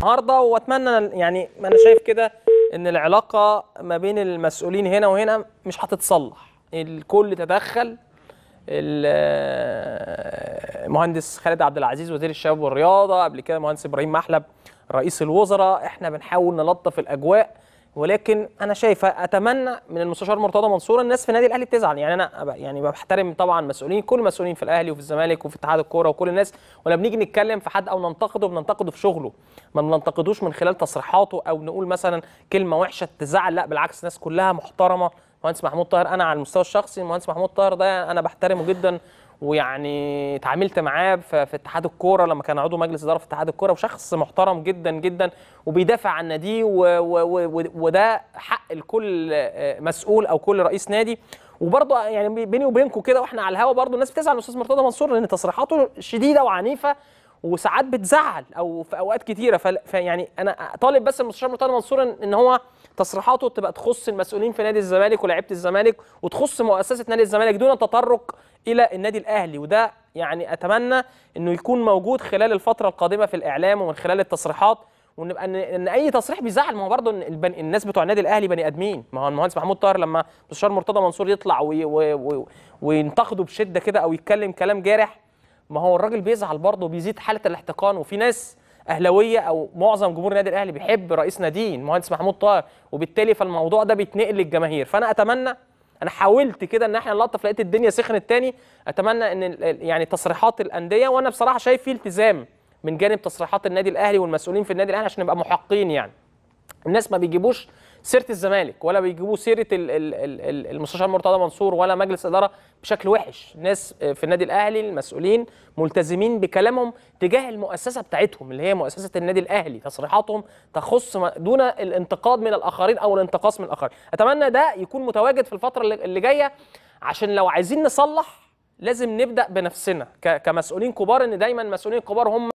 النهارده، واتمنى يعني انا شايف كده ان العلاقه ما بين المسؤولين هنا وهنا مش هتتصلح. الكل تدخل. المهندس خالد عبد العزيز وزير الشباب والرياضه، قبل كده المهندس ابراهيم محلب رئيس الوزراء، احنا بنحاول نلطف الاجواء. ولكن انا شايفه اتمنى من المستشار مرتضى منصور الناس في النادي الاهلي بتزعل. يعني انا بحترم طبعا مسؤولين، كل المسؤولين في الاهلي وفي الزمالك وفي اتحاد الكوره وكل الناس، ولا بنيجي نتكلم في حد او ننتقده بننتقده في شغله، ما بننتقدوش من خلال تصريحاته او نقول مثلا كلمه وحشه تزعل. لا بالعكس، الناس كلها محترمه. المهندس محمود طاهر انا على المستوى الشخصي المهندس محمود طاهر ده انا بحترمه جدا، ويعني اتعاملت معاه في اتحاد الكوره لما كان عضو مجلس اداره في اتحاد الكوره، وشخص محترم جدا جدا وبيدافع عن ناديه، وده حق الكل مسؤول او كل رئيس نادي. وبرضه يعني بيني وبينكم كده واحنا على الهوا، برضه الناس بتزعل من الاستاذ مرتضى منصور لان تصريحاته شديده وعنيفه وساعات بتزعل او في اوقات كتيره. فيعني انا طالب بس المستشار مرتضى منصور ان هو تصريحاته تبقى تخص المسؤولين في نادي الزمالك ولاعيبه الزمالك وتخص مؤسسه نادي الزمالك دون تطرق الى النادي الاهلي. وده يعني اتمنى انه يكون موجود خلال الفتره القادمه في الاعلام ومن خلال التصريحات، ونبقى ان اي تصريح بيزعل. ما هو برضه الناس بتوع النادي الاهلي بني ادمين. ما هو المهندس محمود طاهر لما المستشار مرتضى منصور يطلع وينتقده بشده كده او يتكلم كلام جارح، ما هو الراجل بيزعل برضه، بيزيد حاله الاحتقان. وفي ناس اهلاويه او معظم جمهور النادي الاهلي بيحب رئيس ناديه المهندس محمود طاهر، وبالتالي فالموضوع ده بيتنقل للجماهير. فانا اتمنى، انا حاولت كده ان احنا نلطف، لقيت الدنيا سخنت تاني. اتمنى ان يعني تصريحات الانديه، وانا بصراحه شايف فيه التزام من جانب تصريحات النادي الاهلي والمسؤولين في النادي الاهلي عشان نبقى محقين. يعني الناس ما بيجيبوش سيره الزمالك ولا بيجيبوا سيره المستشار مرتضى منصور ولا مجلس اداره بشكل وحش. الناس في النادي الاهلي المسؤولين ملتزمين بكلامهم تجاه المؤسسه بتاعتهم اللي هي مؤسسه النادي الاهلي، تصريحاتهم تخص دون الانتقاد من الاخرين او الانتقاص من الاخرين. اتمنى ده يكون متواجد في الفتره اللي جايه، عشان لو عايزين نصلح لازم نبدا بنفسنا كمسؤولين كبار، ان دايما مسؤولين كبار هم